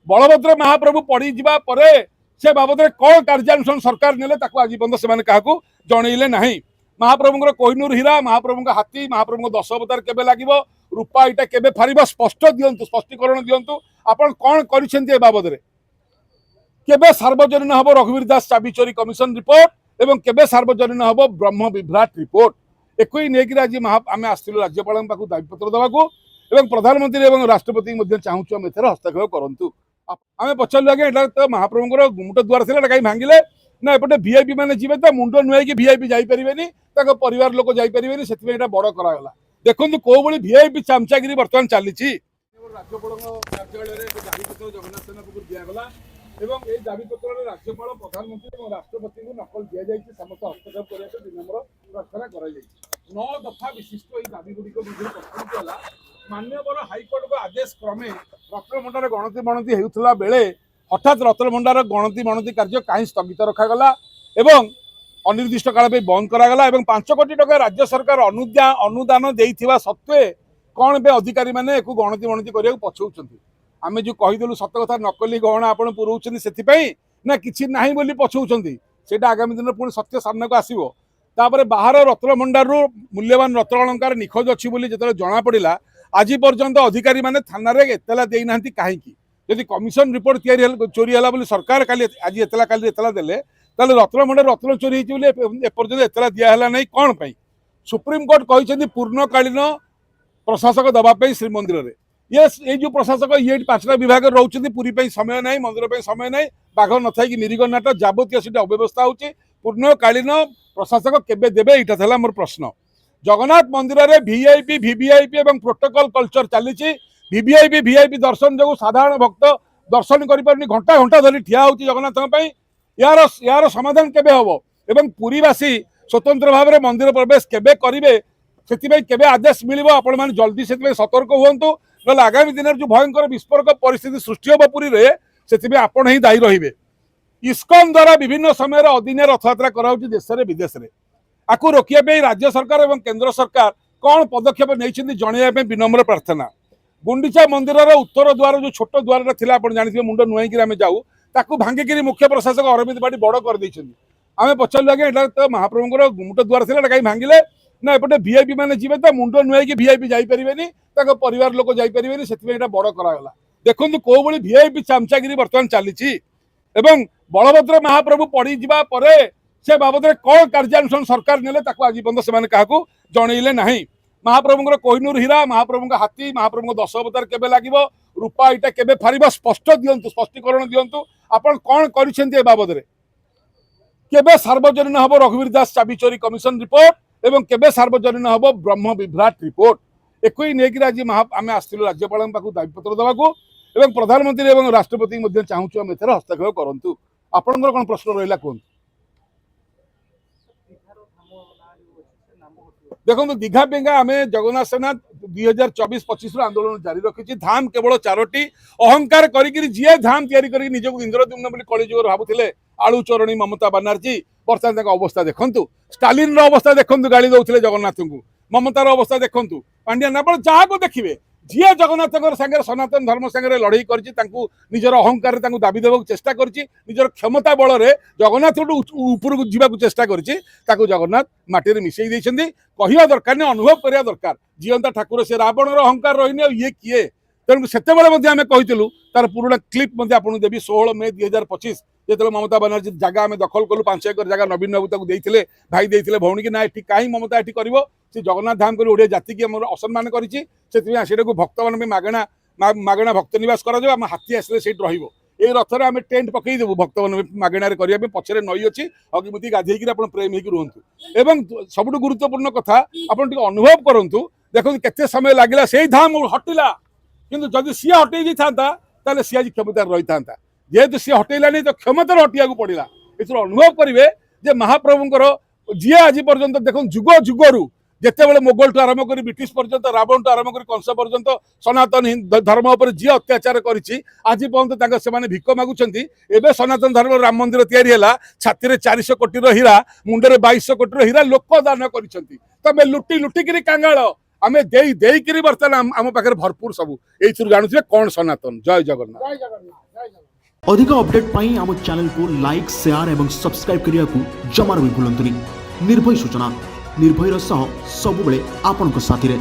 बलभद्र महाप्रभु पड़ी जीवा परे से बाबद कौन कार्यानुष्ठान सरकार नेले आज पर्यंत से जनइले ना। महाप्रभुंर कोहिनूर हीरा, महाप्रभु हाथी, महाप्रभु 10 अवतार केबे लागिबो, रूपा इटा केबे फारिबो, स्पष्ट दियंतु, स्पष्टीकरण दियंतु आपण कौन करिसेंती बाबद रे। केबे सार्वजनीन हबो रघुवीर दास चाबी चोरी कमिशन रिपोर्ट एवं केबे सार्वजनीन हबो ब्रह्म विभ्राट रिपोर्ट। एकई नेकी आज आमे आस्थिलु राज्यपाल पाखु दाबीपत्र देवाकू एवं प्रधानमंत्री एवं राष्ट्रपति मध्य चाहूँ आम एथर हस्तक्षेप करूँ। आम पचारू आगे एटा तो महाप्रभुंर गुमुट द्वार था कहीं भांगिले ना एपटे वीआईपी मैंने जी तो मुंड नुआई वीआईपी जापरेनि परिवार लोक जापरेनि से बड़ कराला। देखो कौ भाई वीआईपी चामचागिरी बर्तमान चली राज्यपाल कार्यालय दाबीपत्र जगन्नाथ सेना पक्ष दिगला एवं ये दाबीपत्र राज्यपाल प्रधानमंत्री और राष्ट्रपति को नकल दि जाए समस्त हस्तक्षेप करने विनम्र प्रार्थना कर 9 दफा विशिष्ट ये दाबीगुड़िक प्रस्तुत है। मान्यवर हाइकोर्ट को आदेश क्रमे रत्नभंडार गणति मणति होता बेले हठात रत्नभंडार गणति मणति कार्य कहीं स्थगित रखागला एवं अनिर्दिष्ट काल बंद करागला एवं 5 कोटी टका राज्य सरकार अनुदान देइथिबा सत्वे कौन बे अधिकारी मैंने एक गणति मणति करिया पछौछंती। आमे जो कहीदेलु सत कथा नकली गहना आपण पुरौछंती सेथिपई ना किछि नाही बोली पछौछंती। सेटा आगामी दिन पुणी सत्य सामना को आसीबो। तापरे बाहर रत्नभंडार मूल्यवान रत्न अलंकार निखोज अच्छी बोली जेतेले जणा पड़िला आज पर्यंत अधिकारी माने थाना रे एतला देई नांती काहे की यदि कमिशन रिपोर्ट चोरी है बोली सरकार काली आज एतला देले ताले रत्नभंडार रत्न चोरी होइछि बोली एपर्यंत एतला दिया हला नहीं कौन पाई। सुप्रीम कोर्ट कहिसेंती पूर्णकालीन प्रशासक दबाई श्रीमंदिर में ये जो प्रशासक ये 5टा विभाग रोचे पुरी समय ना मंदिर समय ना बाघ न थी मिरिग नाट जबतीय सीट अव्यवस्था होची पूर्णकालीन प्रशासक केबे देबे इटा था मोर प्रश्न। जगन्नाथ मंदिर में वीआईपी वीवीआईपी एवं प्रोटोकॉल कल्चर चली वीवीआईपी वीआईपी दर्शन जो साधारण भक्त दर्शन करें घंटा घंटा धरी ठिया हो जगन्नाथ यार समाधान केबे हम एवं पुरीवासी स्वतंत्र भाव में मंदिर प्रवेश केबे करेंगे से आदेश मिल आपण मैंने जल्दी से सतर्क हूँ ना आगामी दिन जो भयंकर विस्फोरक परिस्थिति सृष्टि हम पुरी से आपण ही दायी रे। इस्कन द्वारा विभिन्न समय अदिनिया रथयात्रा कराउछि देश में विदेश में आपको रोकने राज्य सरकार और केंद्र सरकार कौन पदक्षेप नहीं जनइबा विनम्र प्रार्थना। गुंडीचा मंदिर उत्तर द्वार जो छोट द्वार था जानते मुंड नुआई आम जाऊ ताकू भांगिकी मुख्य प्रशासक अरविंद बाड़ी बड़ कर आम पचारू आगे एटा तो महाप्रभुंर गुमुट द्वार था कहीं भांगिले ना एपटे वीआईपी मैंने जी तो मुंड नुआई वीआईपी जापरेनि परिवार लोक जापरेनि से बड़ कराला। देखो कौ भाई वीआईपी चामचागिरी बर्तमान चली बलभद्र महाप्रभु पड़ी जीवा परे से बाबद कौन कार्यानुष्ठान सरकार नेले आज पर्यंत से जनइले ना। महाप्रभुंर कोहिनूर हीरा, महाप्रभु हाथी, महाप्रभु 10 अवतार केबे लागिबो, रूपा इटा केबे फारिबो, स्पष्ट दियंतु, स्पष्टीकरण दियंतु आपण कौन करिसेंती बाबद रे। केबे सार्वजनीन हबो रघुवीर दास चाबी चोरी कमिशन रिपोर्ट एवं केबे सार्वजनीन हबो ब्रह्म विभ्राट रिपोर्ट। एकई नेकी आज आमे आस्थिलु राज्यपाल पाखु दाबीपत्र देवाकू एवं प्रधानमंत्री एवं राष्ट्रपति मध्य चाहूँ आम एथर हस्तक्षेप करूँ। आपणकर कौन प्रश्न रहा कहूँ। देखो दीघा पेंगा आम जगन्नाथ सेना 2024-25 आंदोलन जारी रखी। धाम केवल 4टी अहंकार करी जी धाम तैयारी कर निजक इंद्रद्युम्न कलिजुगर भावुले आलू चोरणी ममता बानार्जी बर्तमान अवस्था देखु। स्टालिन अवस्था देखु गाड़ी दौले जगन्नाथ को, ममतार अवस्था देखु, पांड्या आप जहाँ को देखिए जी जगन्नाथ सागर सनातन धर्म सागर लड़ई कर निजर अहंकार दाबी देवा चेष्टा कर निजर क्षमता बल में जगन्नाथ ऊपर जावाक चेष्टा कर जगन्नाथ माटी मिसई देते कहवा दरकार नहीं अनुभव करवा दरकार। जीवंता ठाकुर से रावणर अहंकार रही ये किए तेणु से आम कहूँ तार पुराणा क्लीप आपको देवी 16 मई 2025 जो ममता बानार्जी जगह आम दखल कलु 5 एकर जगह नवीन बाबू देते भाई देते भौणी की ना ये कहीं ममता ये कर जगन्नाथ धाम कर ओडिया जाति की असम्मान कर भक्त मान मागणा भक्त निवास कर हाथी आसले से ये रथर आम टेंट पकईदेवु भक्त मान मागणार करने पछरे नई अच्छी अग्निमुति गाधे प्रेम हो रुहतु एवं सबुठ गुरुत्वपूर्ण कथा आप अनुभव करूँ। देखो केते समय लगे से धाम हटिला किंतु जदि सी हटई था सी आज क्षमतार रही था जेहेतु सी हटेला नहीं तो क्षमतार हटिया पड़ा। इस अनुभव करेंगे महाप्रभुंर जी आज पर्यंत देख जुग जुगरू जितेबाला मोगल ठू आरंभ कर ब्रिटिश पर्यंत रावण ठू आरंभ कर कंस पर्यंत सनातन धर्म पर जी अत्याचार कर आज पर्यंत से भिक मागुंट एवं सनातन धर्म राम मंदिर या छाती 400 कोटी हीरा मुंडे 2200 कोटी हीरा लोक दान कर लुटी लुटिकी कांगाल आमे देई देई करी वर्तमान आम पाखे भरपूर सब एथुर जानुथिबे कोन सनातन। जय जगन्नाथ। अधिक अपडेट पाई आम चैनल को लाइक शेयर एवं सब्सक्राइब करने को जमार भी भूलंतुनि। निर्भय सूचना निर्भयर सह सबुबले आपनक साथी रे।